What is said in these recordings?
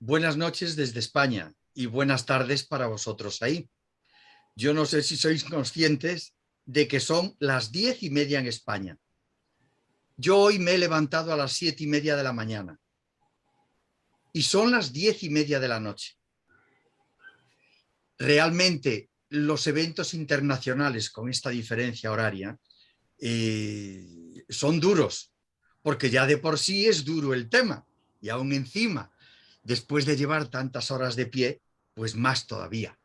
Buenas noches desde España y buenas tardes para vosotros ahí. Yo no sé si sois conscientes de que son las 10:30 en España. Yo hoy me he levantado a las 7:30 de la mañana y son las 10:30 de la noche. Realmente los eventos internacionales con esta diferencia horaria son duros, porque ya de por sí es duro el tema y aún encima, después de llevar tantas horas de pie, pues más todavía.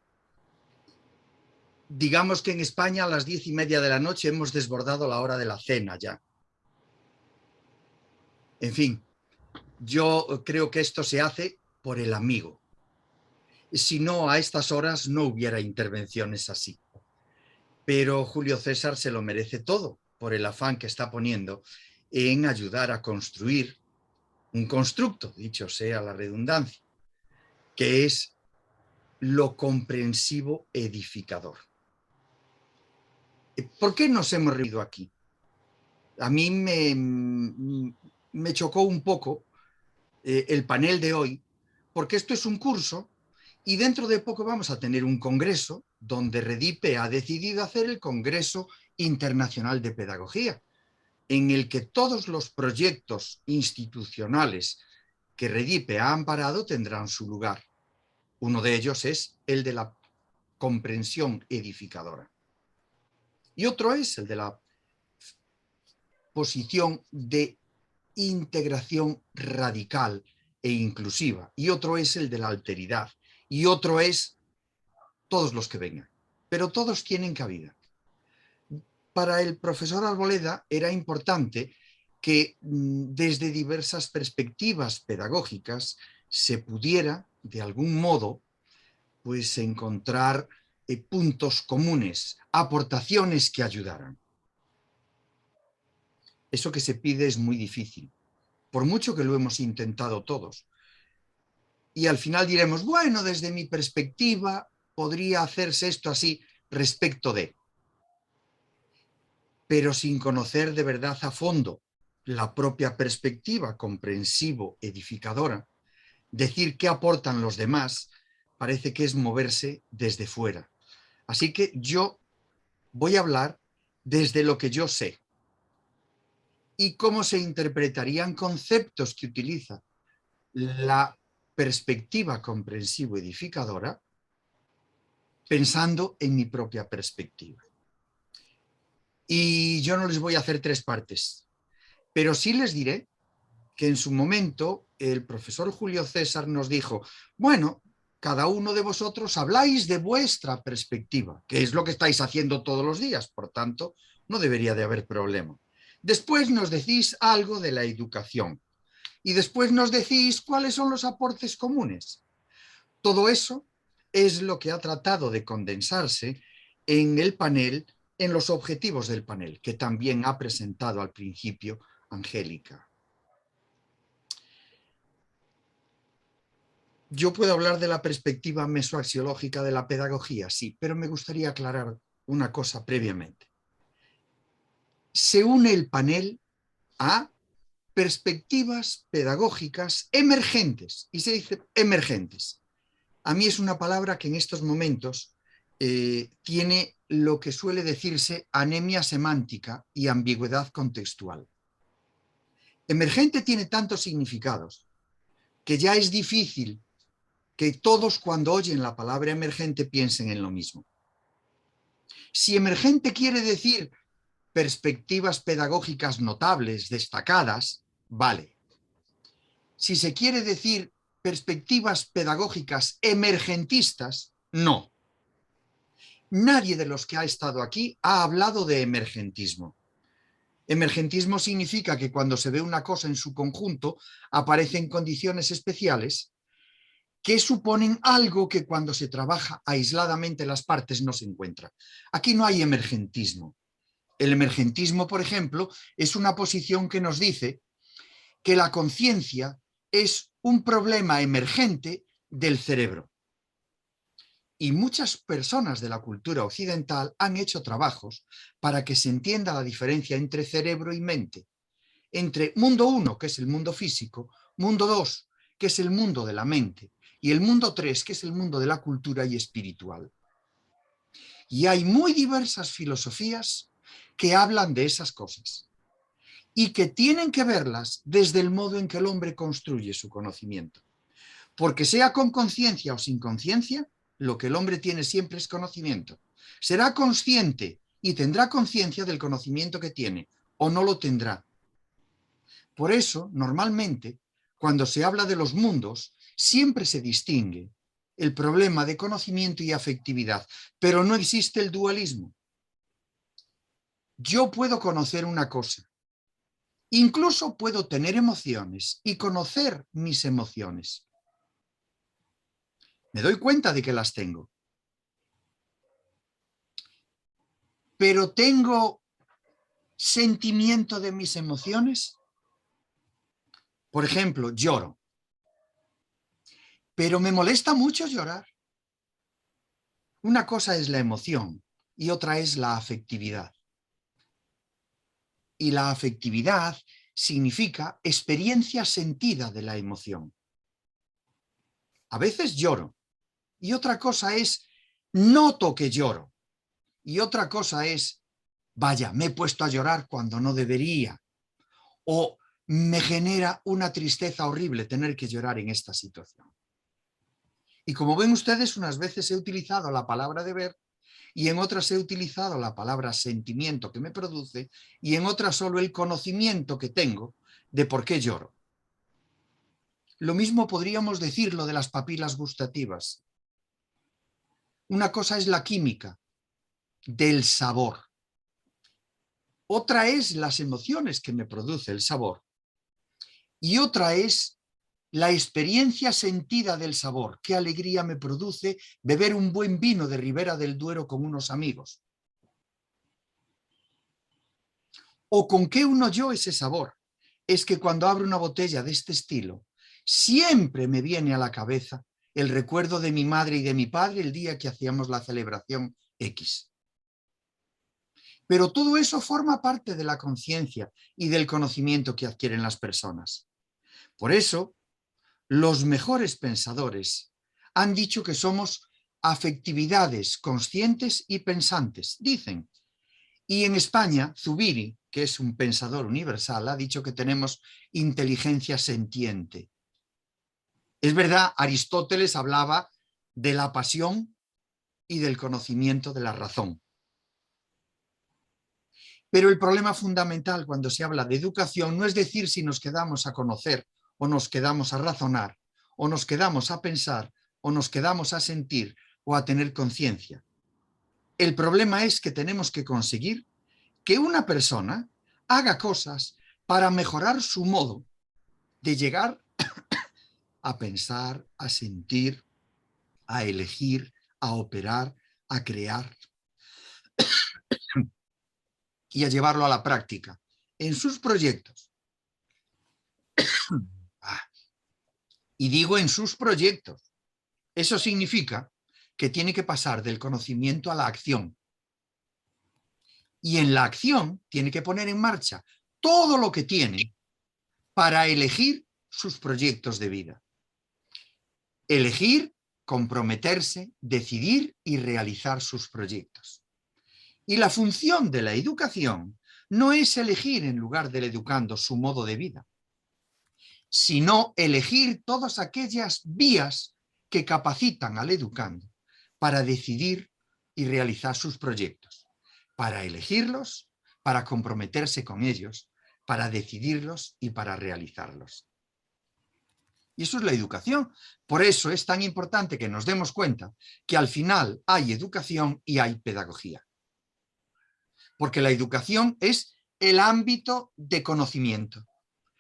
Digamos que en España a las 10:30 de la noche hemos desbordado la hora de la cena ya. En fin, yo creo que esto se hace por el amigo. Si no, a estas horas no hubiera intervenciones así. Pero Julio César se lo merece todo por el afán que está poniendo en ayudar a construir un constructo, dicho sea la redundancia, que es lo comprensivo edificador. ¿Por qué nos hemos reunido aquí? A mí me chocó un poco el panel de hoy, porque esto es un curso y dentro de poco vamos a tener un congreso donde Redipe ha decidido hacer el Congreso Internacional de Pedagogía, en el que todos los proyectos institucionales que Redipe ha amparado tendrán su lugar. Uno de ellos es el de la comprensión edificadora. Y otro es el de la posición de integración radical e inclusiva. Y otro es el de la alteridad. Y otro es todos los que vengan. Pero todos tienen cabida. Para el profesor Arboleda era importante que desde diversas perspectivas pedagógicas se pudiera, de algún modo, pues encontrar puntos comunes, aportaciones que ayudaran. Eso que se pide es muy difícil, por mucho que lo hemos intentado todos. Y al final diremos, bueno, desde mi perspectiva podría hacerse esto así respecto de, pero sin conocer de verdad a fondo la propia perspectiva comprensivo edificadora, decir qué aportan los demás parece que es moverse desde fuera. Así que yo voy a hablar desde lo que yo sé y cómo se interpretarían conceptos que utiliza la perspectiva comprensivo edificadora pensando en mi propia perspectiva. Y yo no les voy a hacer tres partes, pero sí les diré que en su momento el profesor Julio César nos dijo, bueno, cada uno de vosotros habláis de vuestra perspectiva, que es lo que estáis haciendo todos los días, por tanto, no debería de haber problema. Después nos decís algo de la educación y después nos decís cuáles son los aportes comunes. Todo eso es lo que ha tratado de condensarse en el panel, en los objetivos del panel, que también ha presentado al principio Angélica. Yo puedo hablar de la perspectiva mesoaxiológica de la pedagogía, sí, pero me gustaría aclarar una cosa previamente. Se une el panel a perspectivas pedagógicas emergentes, y se dice emergentes. A mí es una palabra que en estos momentos tiene lo que suele decirse anemia semántica y ambigüedad contextual. Emergente tiene tantos significados que ya es difícil que todos cuando oyen la palabra emergente piensen en lo mismo. Si emergente quiere decir perspectivas pedagógicas notables, destacadas, vale. Si se quiere decir perspectivas pedagógicas emergentistas, no. Nadie de los que ha estado aquí ha hablado de emergentismo. Emergentismo significa que cuando se ve una cosa en su conjunto, aparecen condiciones especiales que suponen algo que cuando se trabaja aisladamente las partes no se encuentra. Aquí no hay emergentismo. El emergentismo, por ejemplo, es una posición que nos dice que la conciencia es un problema emergente del cerebro. Y muchas personas de la cultura occidental han hecho trabajos para que se entienda la diferencia entre cerebro y mente, entre mundo 1, que es el mundo físico, mundo 2, que es el mundo de la mente, y el mundo 3, que es el mundo de la cultura y espiritual. Y hay muy diversas filosofías que hablan de esas cosas y que tienen que verlas desde el modo en que el hombre construye su conocimiento. Porque sea con conciencia o sin conciencia, lo que el hombre tiene siempre es conocimiento. Será consciente y tendrá conciencia del conocimiento que tiene, o no lo tendrá. Por eso, normalmente, cuando se habla de los mundos, siempre se distingue el problema de conocimiento y afectividad, pero no existe el dualismo. Yo puedo conocer una cosa, incluso puedo tener emociones y conocer mis emociones. Me doy cuenta de que las tengo. Pero tengo sentimiento de mis emociones. Por ejemplo, lloro. Pero me molesta mucho llorar. Una cosa es la emoción y otra es la afectividad. Y la afectividad significa experiencia sentida de la emoción. A veces lloro. Y otra cosa es, noto que lloro. Y otra cosa es, vaya, me he puesto a llorar cuando no debería. O me genera una tristeza horrible tener que llorar en esta situación. Y como ven ustedes, unas veces he utilizado la palabra deber y en otras he utilizado la palabra sentimiento que me produce y en otras solo el conocimiento que tengo de por qué lloro. Lo mismo podríamos decirlo de las papilas gustativas. Una cosa es la química del sabor. Otra es las emociones que me produce el sabor. Y otra es la experiencia sentida del sabor. Qué alegría me produce beber un buen vino de Ribera del Duero con unos amigos. ¿O con qué uno yo ese sabor? Es que cuando abro una botella de este estilo, siempre me viene a la cabeza el recuerdo de mi madre y de mi padre el día que hacíamos la celebración X. Pero todo eso forma parte de la conciencia y del conocimiento que adquieren las personas. Por eso, los mejores pensadores han dicho que somos afectividades conscientes y pensantes, dicen. Y en España, Zubiri, que es un pensador universal, ha dicho que tenemos inteligencia sentiente. Es verdad, Aristóteles hablaba de la pasión y del conocimiento de la razón. Pero el problema fundamental cuando se habla de educación no es decir si nos quedamos a conocer o nos quedamos a razonar o nos quedamos a pensar o nos quedamos a sentir o a tener conciencia. El problema es que tenemos que conseguir que una persona haga cosas para mejorar su modo de llegar a pensar, a sentir, a elegir, a operar, a crear y a llevarlo a la práctica en sus proyectos. Y digo en sus proyectos. Eso significa que tiene que pasar del conocimiento a la acción. Y en la acción tiene que poner en marcha todo lo que tiene para elegir sus proyectos de vida. Elegir, comprometerse, decidir y realizar sus proyectos. Y la función de la educación no es elegir en lugar del educando su modo de vida, sino elegir todas aquellas vías que capacitan al educando para decidir y realizar sus proyectos, para elegirlos, para comprometerse con ellos, para decidirlos y para realizarlos. Y eso es la educación. Por eso es tan importante que nos demos cuenta que al final hay educación y hay pedagogía. Porque la educación es el ámbito de conocimiento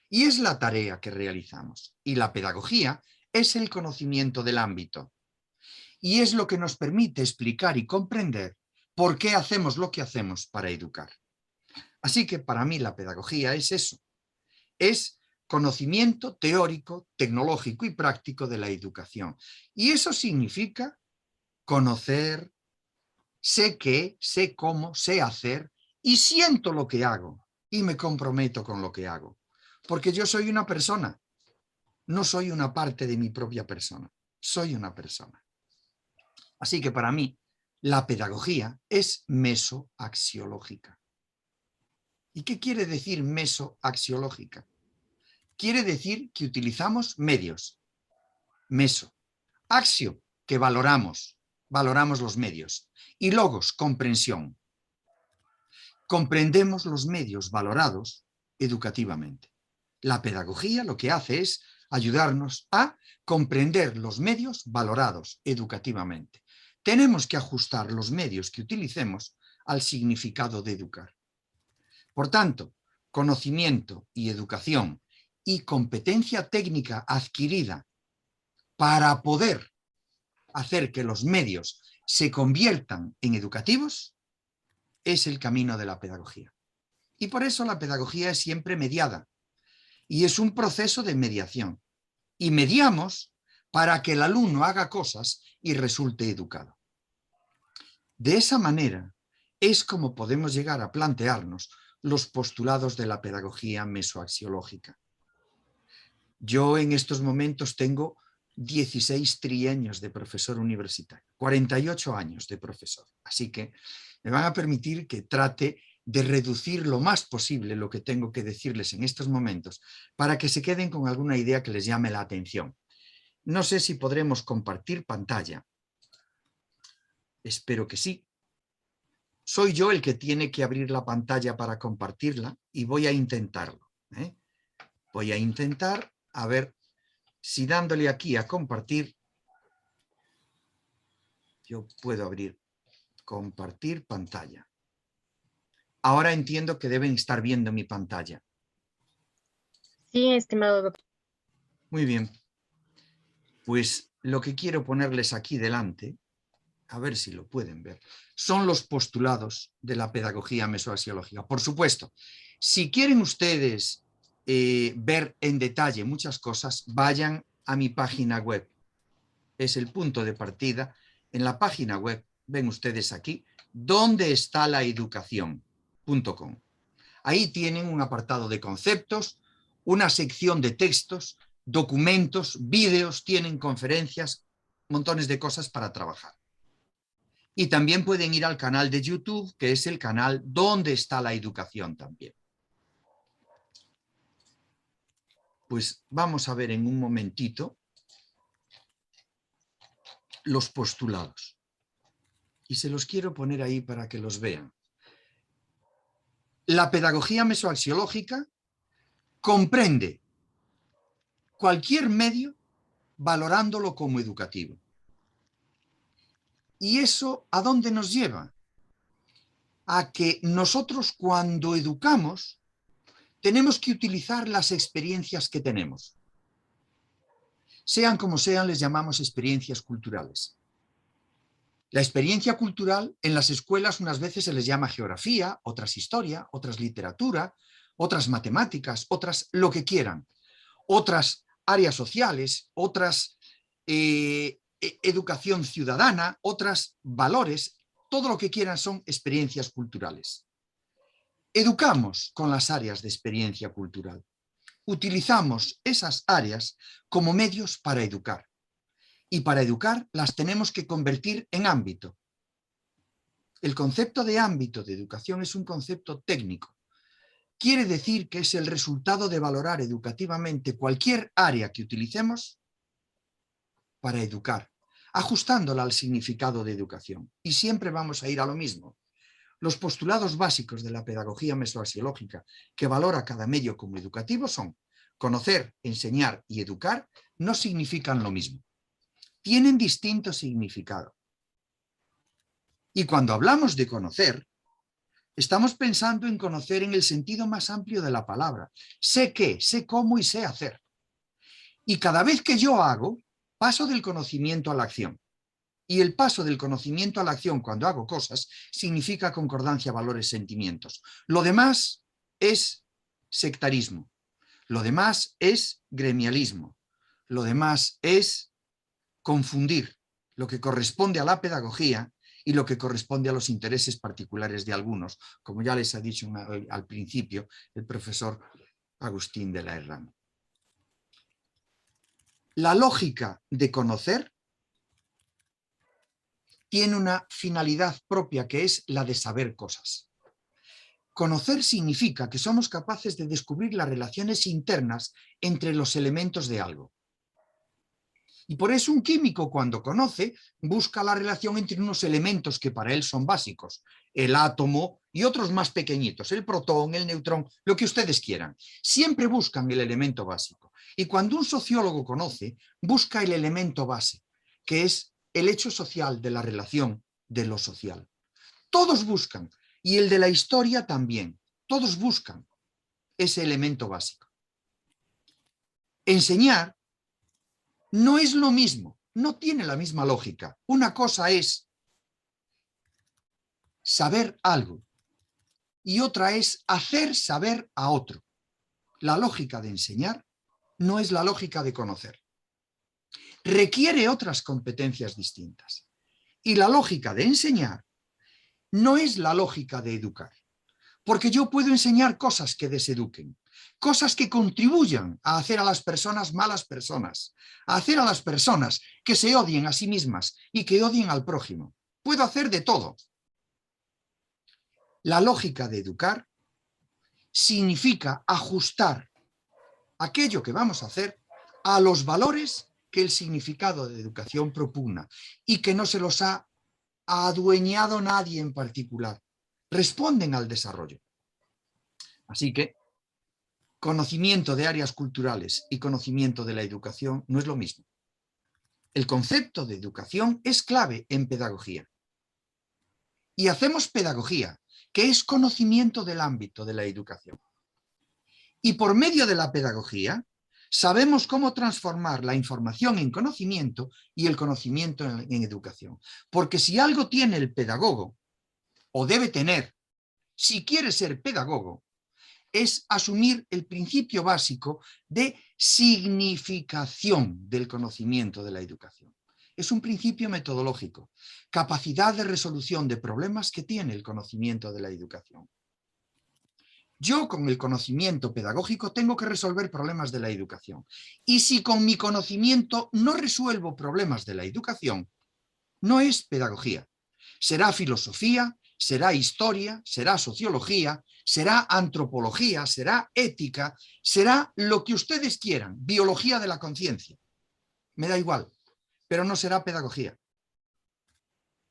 y es la tarea que realizamos. Y la pedagogía es el conocimiento del ámbito. Y es lo que nos permite explicar y comprender por qué hacemos lo que hacemos para educar. Así que para mí la pedagogía es eso. Es conocimiento teórico, tecnológico y práctico de la educación. Y eso significa conocer, sé qué, sé cómo, sé hacer y siento lo que hago y me comprometo con lo que hago. Porque yo soy una persona No soy una parte de mi propia persona, soy una persona. Así que para mí, la pedagogía es mesoaxiológica. ¿Y qué quiere decir mesoaxiológica? Quiere decir que utilizamos medios. Meso. Axio, que valoramos los medios. Y logos, comprensión. Comprendemos los medios valorados educativamente. La pedagogía lo que hace es ayudarnos a comprender los medios valorados educativamente. Tenemos que ajustar los medios que utilicemos al significado de educar. Por tanto, conocimiento y educación y competencia técnica adquirida para poder hacer que los medios se conviertan en educativos es el camino de la pedagogía. Y por eso la pedagogía es siempre mediada y es un proceso de mediación. Y mediamos para que el alumno haga cosas y resulte educado. De esa manera es como podemos llegar a plantearnos los postulados de la pedagogía mesoaxiológica. Yo en estos momentos tengo 16 trienios de profesor universitario, 48 años de profesor. Así que me van a permitir que trate de reducir lo más posible lo que tengo que decirles en estos momentos para que se queden con alguna idea que les llame la atención. No sé si podremos compartir pantalla. Espero que sí. Soy yo el que tiene que abrir la pantalla para compartirla y voy a intentarlo. Voy a intentar, a ver si dándole aquí a compartir, yo puedo abrir, compartir pantalla. Ahora entiendo que deben estar viendo mi pantalla. Sí, estimado doctor. Muy bien. Pues lo que quiero ponerles aquí delante, a ver si lo pueden ver, son los postulados de la pedagogía mesoaxiológica. Por supuesto, si quieren ustedes ver en detalle muchas cosas, vayan a mi página web. Es el punto de partida. En la página web, ven ustedes aquí, ¿dónde está la educación?.com. Ahí tienen un apartado de conceptos, una sección de textos, documentos, vídeos, tienen conferencias, montones de cosas para trabajar. Y también pueden ir al canal de YouTube, que es el canal ¿Dónde está la educación? También. Pues vamos a ver en un momentito los postulados. Y se los quiero poner ahí para que los vean. La pedagogía mesoaxiológica comprende cualquier medio valorándolo como educativo. ¿Y eso a dónde nos lleva? A que nosotros cuando educamos tenemos que utilizar las experiencias que tenemos. Sean como sean, les llamamos experiencias culturales. La experiencia cultural en las escuelas unas veces se les llama geografía, otras historia, otras literatura, otras matemáticas, otras lo que quieran, otras áreas sociales, otras educación ciudadana, otras valores, todo lo que quieran son experiencias culturales. Educamos con las áreas de experiencia cultural. Utilizamos esas áreas como medios para educar. Y para educar las tenemos que convertir en ámbito. El concepto de ámbito de educación es un concepto técnico. Quiere decir que es el resultado de valorar educativamente cualquier área que utilicemos para educar, ajustándola al significado de educación. Y siempre vamos a ir a lo mismo. Los postulados básicos de la pedagogía mesoaxiológica que valora cada medio como educativo son: conocer, enseñar y educar no significan lo mismo. Tienen distinto significado. Y cuando hablamos de conocer, estamos pensando en conocer en el sentido más amplio de la palabra. Sé qué, sé cómo y sé hacer. Y cada vez que yo hago, paso del conocimiento a la acción. Y el paso del conocimiento a la acción cuando hago cosas significa concordancia, valores, sentimientos. Lo demás es sectarismo. Lo demás es gremialismo. Lo demás es confundir lo que corresponde a la pedagogía y lo que corresponde a los intereses particulares de algunos, como ya les ha dicho al principio el profesor Agustín de la Herrán. La lógica de conocer tiene una finalidad propia, que es la de saber cosas. Conocer significa que somos capaces de descubrir las relaciones internas entre los elementos de algo. Y por eso un químico, cuando conoce, busca la relación entre unos elementos que para él son básicos, el átomo y otros más pequeñitos, el protón, el neutrón, lo que ustedes quieran. Siempre buscan el elemento básico. Y cuando un sociólogo conoce, busca el elemento base, que es el hecho social de la relación de lo social. Todos buscan, y el de la historia también, todos buscan ese elemento básico. Enseñar no es lo mismo, no tiene la misma lógica. Una cosa es saber algo y otra es hacer saber a otro. La lógica de enseñar no es la lógica de conocer. Requiere otras competencias distintas. Y la lógica de enseñar no es la lógica de educar. Porque yo puedo enseñar cosas que deseduquen, cosas que contribuyan a hacer a las personas malas personas, a hacer a las personas que se odien a sí mismas y que odien al prójimo. Puedo hacer de todo. La lógica de educar significa ajustar aquello que vamos a hacer a los valores que el significado de educación propugna y que no se los ha adueñado nadie en particular. Responden al desarrollo. Así que conocimiento de áreas culturales y conocimiento de la educación no es lo mismo. El concepto de educación es clave en pedagogía. Y hacemos pedagogía, que es conocimiento del ámbito de la educación. Y por medio de la pedagogía sabemos cómo transformar la información en conocimiento y el conocimiento en educación. Porque si algo tiene el pedagogo, o debe tener, si quiere ser pedagogo, es asumir el principio básico de significación del conocimiento de la educación. Es un principio metodológico, capacidad de resolución de problemas que tiene el conocimiento de la educación. Yo con el conocimiento pedagógico tengo que resolver problemas de la educación. Y si con mi conocimiento no resuelvo problemas de la educación, no es pedagogía. Será filosofía, será historia, será sociología, será antropología, será ética, será lo que ustedes quieran, biología de la conciencia. Me da igual, pero no será pedagogía.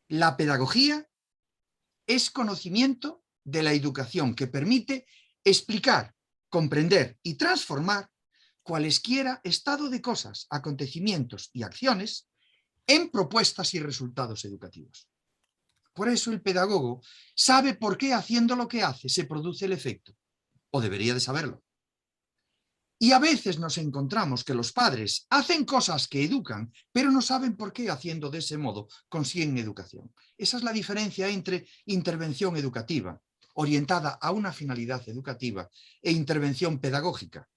La pedagogía es conocimiento de la educación que permite explicar, comprender y transformar cualesquiera estado de cosas, acontecimientos y acciones en propuestas y resultados educativos. Por eso el pedagogo sabe por qué haciendo lo que hace se produce el efecto, o debería de saberlo. Y a veces nos encontramos que los padres hacen cosas que educan, pero no saben por qué haciendo de ese modo consiguen educación. Esa es la diferencia entre intervención educativa, orientada a una finalidad educativa, e intervención pedagógica,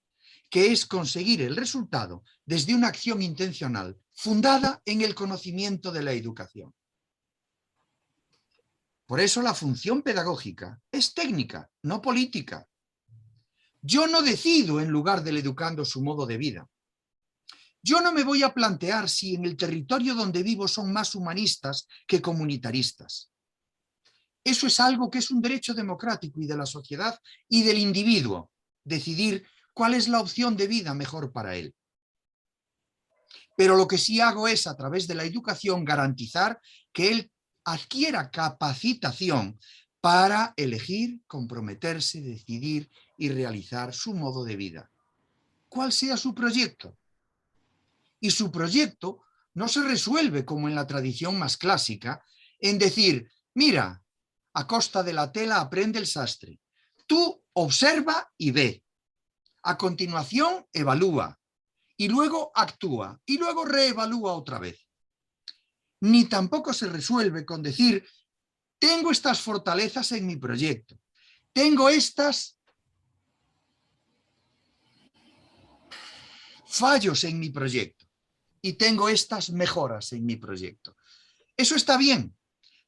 que es conseguir el resultado desde una acción intencional fundada en el conocimiento de la educación. Por eso la función pedagógica es técnica, no política. Yo no decido en lugar del educando su modo de vida. Yo no me voy a plantear si en el territorio donde vivo son más humanistas que comunitaristas. Eso es algo que es un derecho democrático y de la sociedad y del individuo, decidir cuál es la opción de vida mejor para él. Pero lo que sí hago es, a través de la educación, garantizar que él adquiera capacitación para elegir, comprometerse, decidir y realizar su modo de vida. Cuál sea su proyecto. Y su proyecto no se resuelve como en la tradición más clásica, en decir, mira, a costa de la tela aprende el sastre. Tú observa y ve. A continuación, evalúa. Y luego actúa. Y luego reevalúa otra vez. Ni tampoco se resuelve con decir, tengo estas fortalezas en mi proyecto, tengo estas fallos en mi proyecto y tengo estas mejoras en mi proyecto. Eso está bien,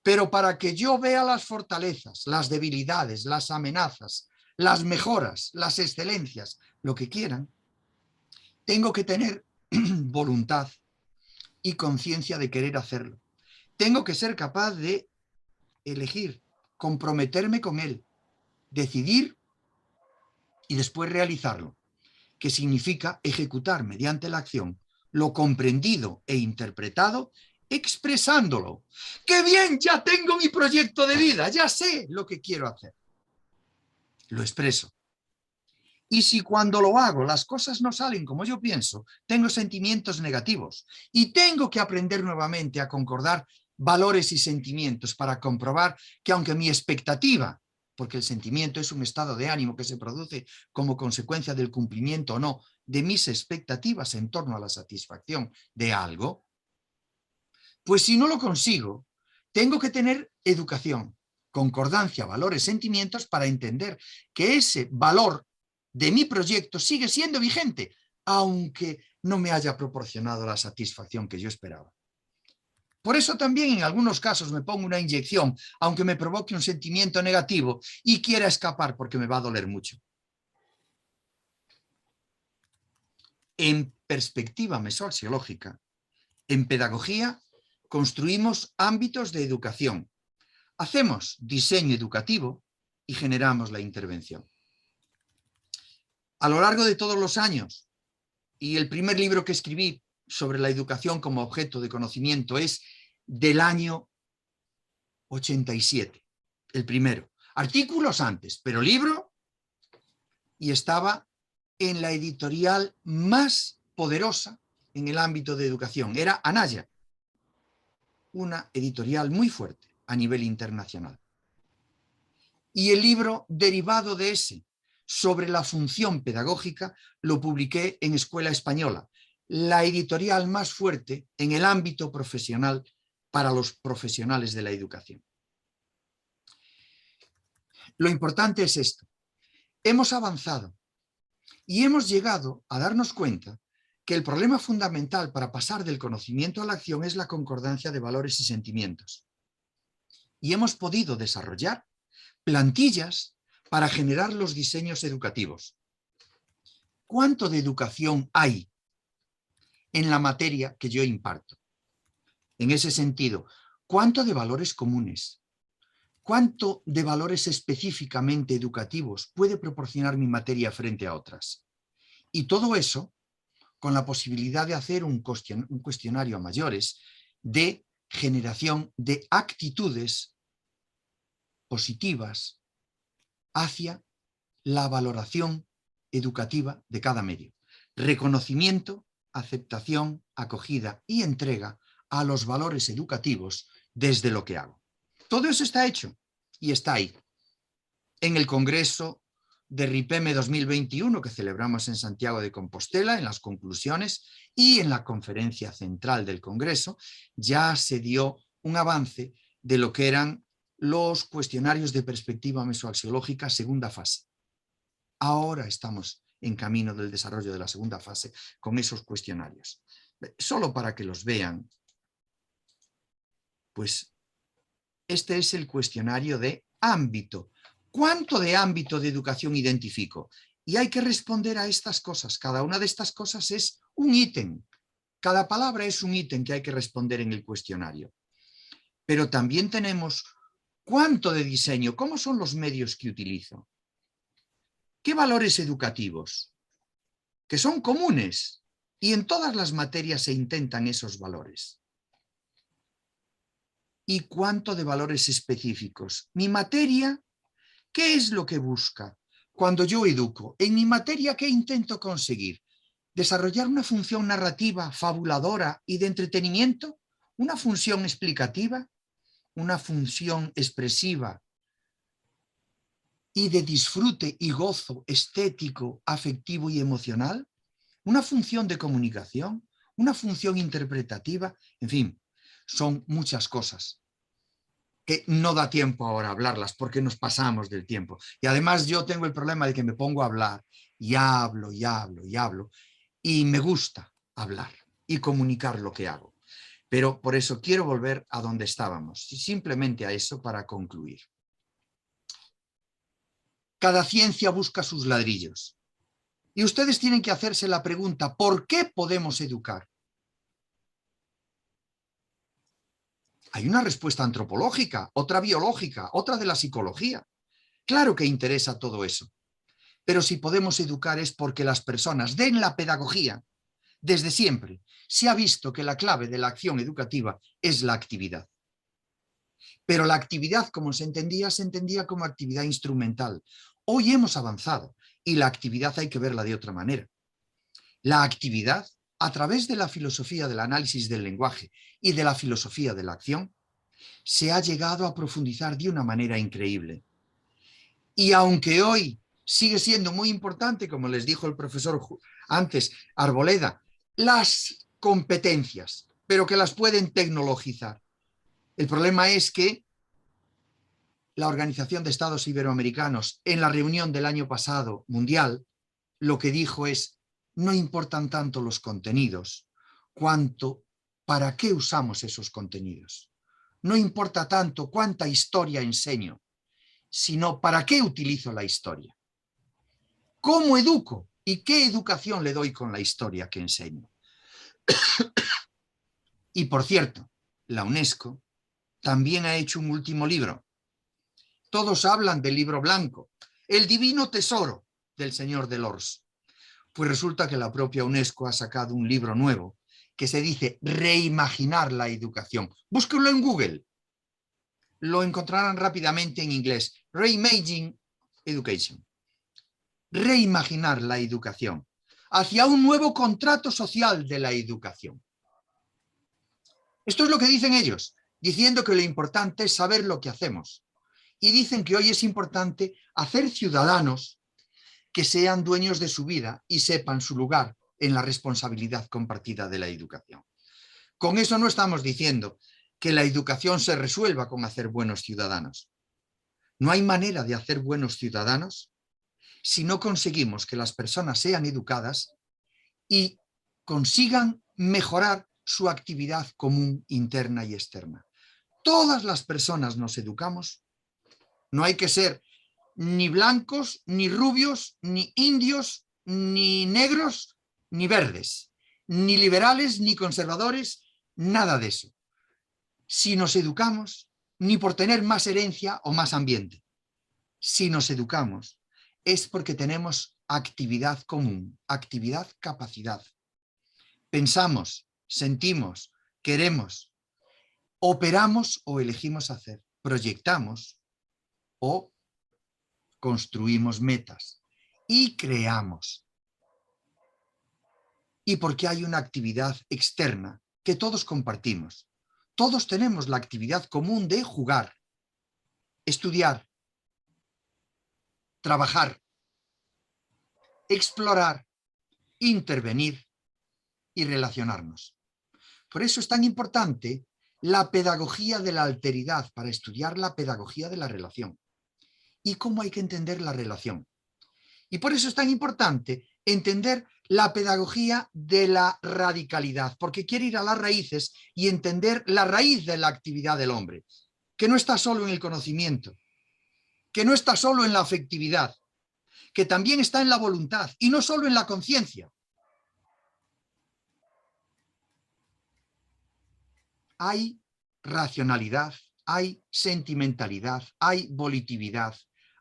pero para que yo vea las fortalezas, las debilidades, las amenazas, las mejoras, las excelencias, lo que quieran, tengo que tener voluntad y conciencia de querer hacerlo. Tengo que ser capaz de elegir, comprometerme con él, decidir y después realizarlo, que significa ejecutar mediante la acción lo comprendido e interpretado, expresándolo. ¡Qué bien! Ya tengo mi proyecto de vida, ya sé lo que quiero hacer. Lo expreso. Y si cuando lo hago las cosas no salen como yo pienso, tengo sentimientos negativos y tengo que aprender nuevamente a concordar valores y sentimientos para comprobar que aunque mi expectativa, porque el sentimiento es un estado de ánimo que se produce como consecuencia del cumplimiento o no de mis expectativas en torno a la satisfacción de algo, pues si no lo consigo, tengo que tener educación, concordancia, valores, sentimientos para entender que ese valor de mi proyecto sigue siendo vigente, aunque no me haya proporcionado la satisfacción que yo esperaba. Por eso también en algunos casos me pongo una inyección, aunque me provoque un sentimiento negativo y quiera escapar porque me va a doler mucho. En perspectiva mesoaxiológica, en pedagogía, construimos ámbitos de educación. Hacemos diseño educativo y generamos la intervención. A lo largo de todos los años, y el primer libro que escribí sobre la educación como objeto de conocimiento es del año 87, el primero. Artículos antes, pero libro, y estaba en la editorial más poderosa en el ámbito de educación. Era Anaya, una editorial muy fuerte a nivel internacional. Y el libro derivado de ese, sobre la función pedagógica, lo publiqué en Escuela Española, la editorial más fuerte en el ámbito profesional para los profesionales de la educación. Lo importante es esto. Hemos avanzado y hemos llegado a darnos cuenta que el problema fundamental para pasar del conocimiento a la acción es la concordancia de valores y sentimientos. Y hemos podido desarrollar plantillas para generar los diseños educativos. ¿Cuánto de educación hay en la materia que yo imparto? En ese sentido, ¿cuánto de valores comunes? ¿Cuánto de valores específicamente educativos puede proporcionar mi materia frente a otras? Y todo eso con la posibilidad de hacer un cuestionario a mayores de generación de actitudes positivas hacia la valoración educativa de cada medio. Reconocimiento, aceptación, acogida y entrega a los valores educativos desde lo que hago. Todo eso está hecho y está ahí. En el Congreso de RIPEME 2021 que celebramos en Santiago de Compostela, en las conclusiones y en la conferencia central del Congreso, ya se dio un avance de lo que eran los cuestionarios de perspectiva mesoaxiológica segunda fase. Ahora estamos en camino del desarrollo de la segunda fase con esos cuestionarios. Solo para que los vean, pues este es el cuestionario de ámbito. ¿Cuánto de ámbito de educación identifico? Y hay que responder a estas cosas. Cada una de estas cosas es un ítem. Cada palabra es un ítem que hay que responder en el cuestionario. Pero también tenemos cuánto de diseño, cómo son los medios que utilizo. ¿Qué valores educativos? Que son comunes y en todas las materias se intentan esos valores. ¿Y cuánto de valores específicos? Mi materia, ¿qué es lo que busca cuando yo educo? En mi materia, ¿qué intento conseguir? ¿Desarrollar una función narrativa, fabuladora y de entretenimiento? ¿Una función explicativa? ¿Una función expresiva y de disfrute y gozo estético, afectivo y emocional? ¿Una función de comunicación? ¿Una función interpretativa? En fin, son muchas cosas que no da tiempo ahora a hablarlas porque nos pasamos del tiempo. Y además yo tengo el problema de que me pongo a hablar y hablo y hablo y hablo y me gusta hablar y comunicar lo que hago. Pero por eso quiero volver a donde estábamos y simplemente a eso para concluir. Cada ciencia busca sus ladrillos. Y ustedes tienen que hacerse la pregunta, ¿por qué podemos educar? Hay una respuesta antropológica, otra biológica, otra de la psicología. Claro que interesa todo eso. Pero si podemos educar es porque las personas den la pedagogía. Desde siempre se ha visto que la clave de la acción educativa es la actividad. Pero la actividad, como se entendía como actividad instrumental. Hoy hemos avanzado y la actividad hay que verla de otra manera. La actividad, a través de la filosofía del análisis del lenguaje y de la filosofía de la acción, se ha llegado a profundizar de una manera increíble. Y aunque hoy sigue siendo muy importante, como les dijo el profesor antes, Arboleda, las competencias, pero que las pueden tecnologizar. El problema es que la Organización de Estados Iberoamericanos, en la reunión del año pasado mundial, lo que dijo es, no importan tanto los contenidos, cuanto para qué usamos esos contenidos. No importa tanto cuánta historia enseño, sino para qué utilizo la historia. ¿Cómo educo? ¿Y qué educación le doy con la historia que enseño? Y por cierto, la UNESCO también ha hecho un último libro. Todos hablan del libro blanco, el divino tesoro del señor Delors. Pues resulta que la propia UNESCO ha sacado un libro nuevo que se dice Reimaginar la educación. Búsquenlo en Google. Lo encontrarán rápidamente en inglés. Reimagining Education. Reimaginar la educación hacia un nuevo contrato social de la educación. Esto es lo que dicen ellos, diciendo que lo importante es saber lo que hacemos. Y dicen que hoy es importante hacer ciudadanos que sean dueños de su vida y sepan su lugar en la responsabilidad compartida de la educación. Con eso no estamos diciendo que la educación se resuelva con hacer buenos ciudadanos. No hay manera de hacer buenos ciudadanos si no conseguimos que las personas sean educadas y consigan mejorar su actividad común interna y externa. Todas las personas nos educamos. No hay que ser ni blancos, ni rubios, ni indios, ni negros, ni verdes, ni liberales, ni conservadores, nada de eso. Si nos educamos, ni por tener más herencia o más ambiente. Si nos educamos, es porque tenemos actividad común, actividad, capacidad. Pensamos, sentimos, queremos, operamos o elegimos hacer, proyectamos o construimos metas y creamos. Y porque hay una actividad externa que todos compartimos. Todos tenemos la actividad común de jugar, estudiar, trabajar, explorar, intervenir y relacionarnos. Por eso es tan importante la pedagogía de la alteridad, para estudiar la pedagogía de la relación y cómo hay que entender la relación. Y por eso es tan importante entender la pedagogía de la radicalidad, porque quiere ir a las raíces y entender la raíz de la actividad del hombre, que no está solo en el conocimiento, que no está solo en la afectividad, que también está en la voluntad y no solo en la conciencia. Hay racionalidad, hay sentimentalidad, hay volitividad,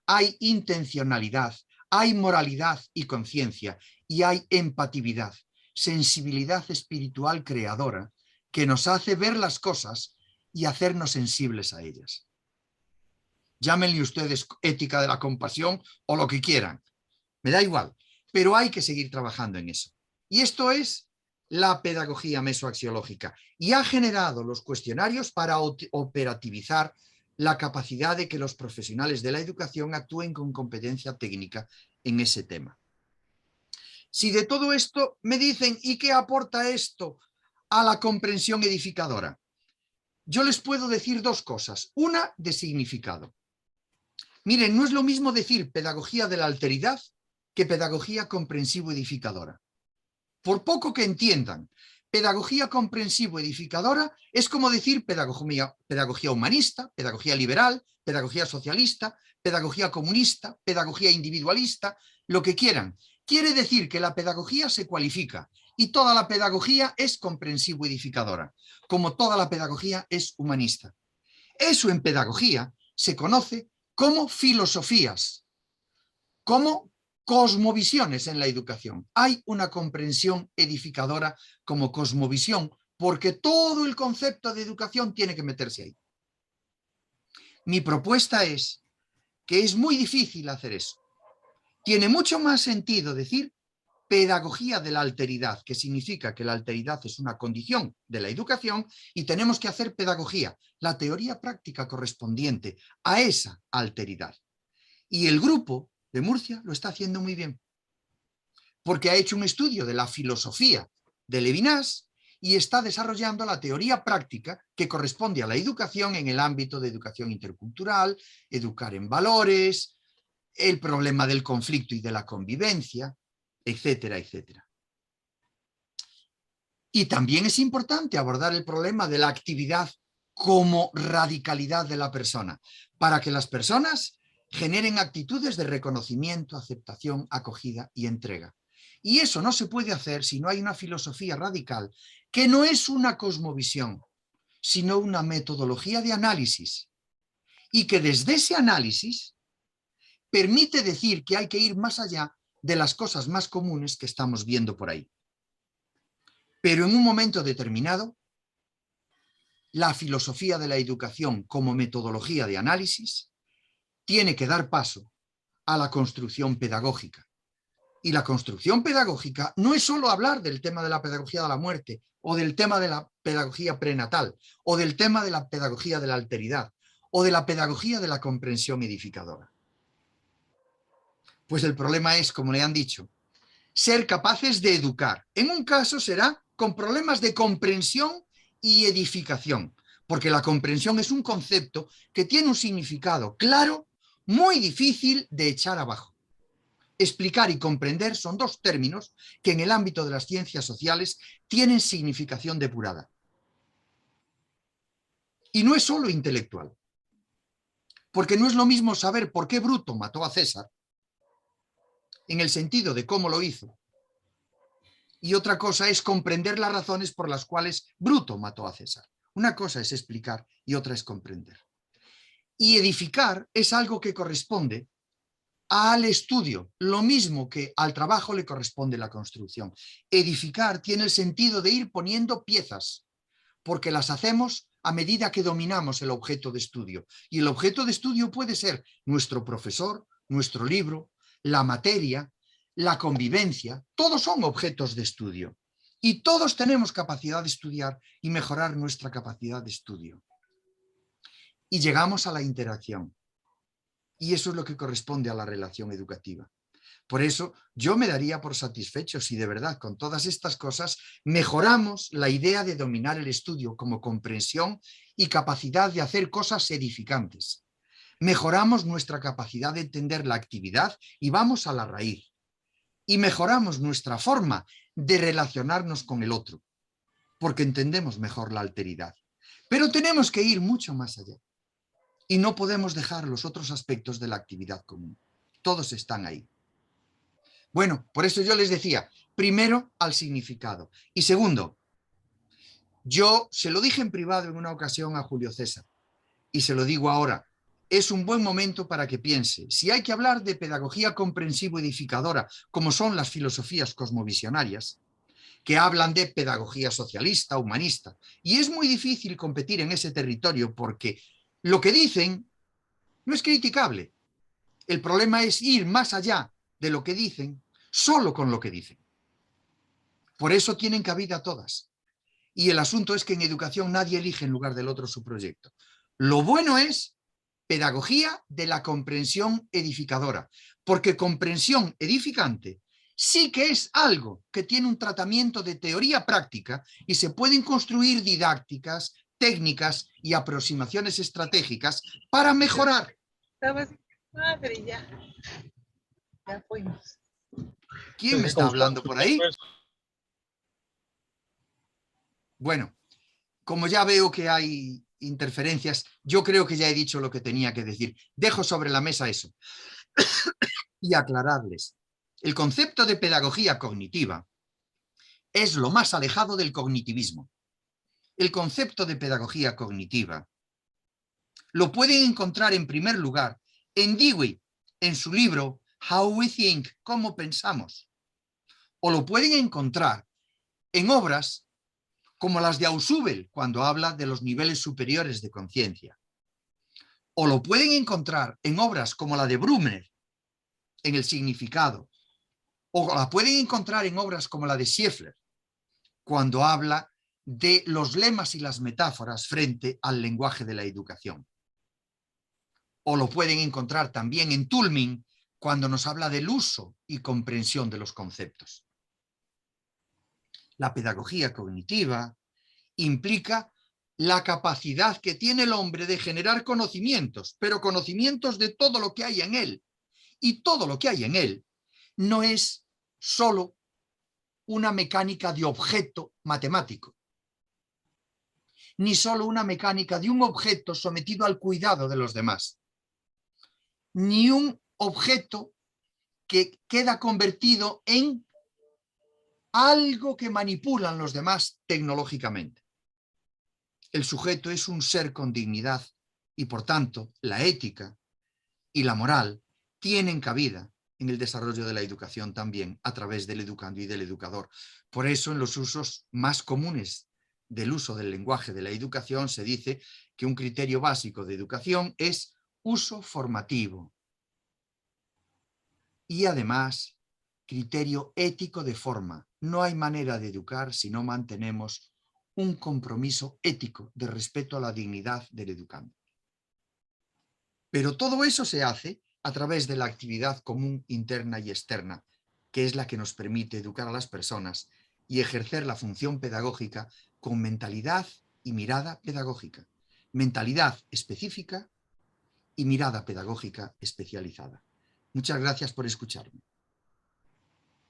hay intencionalidad, hay moralidad y conciencia, y hay empatividad, sensibilidad espiritual creadora que nos hace ver las cosas y hacernos sensibles a ellas. Llámenle ustedes ética de la compasión o lo que quieran, me da igual, pero hay que seguir trabajando en eso. Y esto es la pedagogía mesoaxiológica, y ha generado los cuestionarios para operativizar la capacidad de que los profesionales de la educación actúen con competencia técnica en ese tema. Si de todo esto me dicen, ¿y qué aporta esto a la comprensión edificadora? Yo les puedo decir dos cosas. Una, de significado. Miren, no es lo mismo decir pedagogía de la alteridad que pedagogía comprensivo-edificadora. Por poco que entiendan, pedagogía comprensivo-edificadora es como decir pedagogía humanista, pedagogía liberal, pedagogía socialista, pedagogía comunista, pedagogía individualista, lo que quieran. Quiere decir que la pedagogía se cualifica y toda la pedagogía es comprensivo-edificadora, como toda la pedagogía es humanista. Eso en pedagogía se conoce como filosofías, como cosmovisiones en la educación. Hay una comprensión edificadora como cosmovisión, porque todo el concepto de educación tiene que meterse ahí. Mi propuesta es que es muy difícil hacer eso. Tiene mucho más sentido decir pedagogía de la alteridad, que significa que la alteridad es una condición de la educación y tenemos que hacer pedagogía, la teoría práctica correspondiente a esa alteridad. Y el grupo de Murcia lo está haciendo muy bien, porque ha hecho un estudio de la filosofía de Levinas y está desarrollando la teoría práctica que corresponde a la educación en el ámbito de educación intercultural, educar en valores, el problema del conflicto y de la convivencia, etcétera, etcétera. Y también es importante abordar el problema de la actividad como radicalidad de la persona, para que las personas generen actitudes de reconocimiento, aceptación, acogida y entrega. Y eso no se puede hacer si no hay una filosofía radical, que no es una cosmovisión, sino una metodología de análisis, y que desde ese análisis permite decir que hay que ir más allá de las cosas más comunes que estamos viendo por ahí. Pero en un momento determinado, la filosofía de la educación como metodología de análisis tiene que dar paso a la construcción pedagógica. Y la construcción pedagógica no es solo hablar del tema de la pedagogía de la muerte, o del tema de la pedagogía prenatal, o del tema de la pedagogía de la alteridad, o de la pedagogía de la comprensión edificadora. Pues el problema es, como le han dicho, ser capaces de educar. En un caso será con problemas de comprensión y edificación, porque la comprensión es un concepto que tiene un significado claro, muy difícil de echar abajo. Explicar y comprender son dos términos que en el ámbito de las ciencias sociales tienen significación depurada. Y no es solo intelectual, porque no es lo mismo saber por qué Bruto mató a César, en el sentido de cómo lo hizo, y otra cosa es comprender las razones por las cuales Bruto mató a César. Una cosa es explicar y otra es comprender. Y edificar es algo que corresponde al estudio, lo mismo que al trabajo le corresponde la construcción. Edificar tiene el sentido de ir poniendo piezas, porque las hacemos a medida que dominamos el objeto de estudio. Y el objeto de estudio puede ser nuestro profesor, nuestro libro, la materia, la convivencia, todos son objetos de estudio. Y todos tenemos capacidad de estudiar y mejorar nuestra capacidad de estudio. Y llegamos a la interacción. Y eso es lo que corresponde a la relación educativa. Por eso yo me daría por satisfecho si de verdad con todas estas cosas mejoramos la idea de dominar el estudio como comprensión y capacidad de hacer cosas edificantes. Mejoramos nuestra capacidad de entender la actividad y vamos a la raíz. Y mejoramos nuestra forma de relacionarnos con el otro, porque entendemos mejor la alteridad. Pero tenemos que ir mucho más allá. Y no podemos dejar los otros aspectos de la actividad común. Todos están ahí. Bueno, por eso yo les decía, primero al significado. Y segundo, yo se lo dije en privado en una ocasión a Julio César y se lo digo ahora, es un buen momento para que piense, si hay que hablar de pedagogía comprensivo-edificadora, como son las filosofías cosmovisionarias, que hablan de pedagogía socialista, humanista, y es muy difícil competir en ese territorio porque lo que dicen no es criticable. El problema es ir más allá de lo que dicen, solo con lo que dicen. Por eso tienen cabida todas. Y el asunto es que en educación nadie elige en lugar del otro su proyecto. Lo bueno es pedagogía de la comprensión edificadora, porque comprensión edificante sí que es algo que tiene un tratamiento de teoría práctica y se pueden construir didácticas, técnicas y aproximaciones estratégicas para mejorar. Madre, ya fuimos. ¿Quién me está hablando por ahí? Bueno, como ya veo que hay interferencias, yo creo que ya he dicho lo que tenía que decir. Dejo sobre la mesa eso y aclararles El concepto de pedagogía cognitiva es lo más alejado del cognitivismo. El concepto de pedagogía cognitiva lo pueden encontrar en primer lugar en Dewey, en su libro How We Think, cómo pensamos. O lo pueden encontrar en obras como las de Ausubel, cuando habla de los niveles superiores de conciencia. O lo pueden encontrar en obras como la de Brumner, en el significado. O la pueden encontrar en obras como la de Schiefler, cuando habla de los lemas y las metáforas frente al lenguaje de la educación. O lo pueden encontrar también en Toulmin, cuando nos habla del uso y comprensión de los conceptos. La pedagogía cognitiva implica la capacidad que tiene el hombre de generar conocimientos, pero conocimientos de todo lo que hay en él. Y todo lo que hay en él no es solo una mecánica de objeto matemático, ni solo una mecánica de un objeto sometido al cuidado de los demás, ni un objeto que queda convertido en algo que manipulan los demás tecnológicamente. El sujeto es un ser con dignidad y, por tanto, la ética y la moral tienen cabida en el desarrollo de la educación también a través del educando y del educador. Por eso, en los usos más comunes del uso del lenguaje de la educación se dice que un criterio básico de educación es uso formativo y además criterio ético de forma. No hay manera de educar si no mantenemos un compromiso ético de respeto a la dignidad del educando. Pero todo eso se hace a través de la actividad común interna y externa, que es la que nos permite educar a las personas y ejercer la función pedagógica con mentalidad y mirada pedagógica, mentalidad específica y mirada pedagógica especializada. Muchas gracias por escucharme.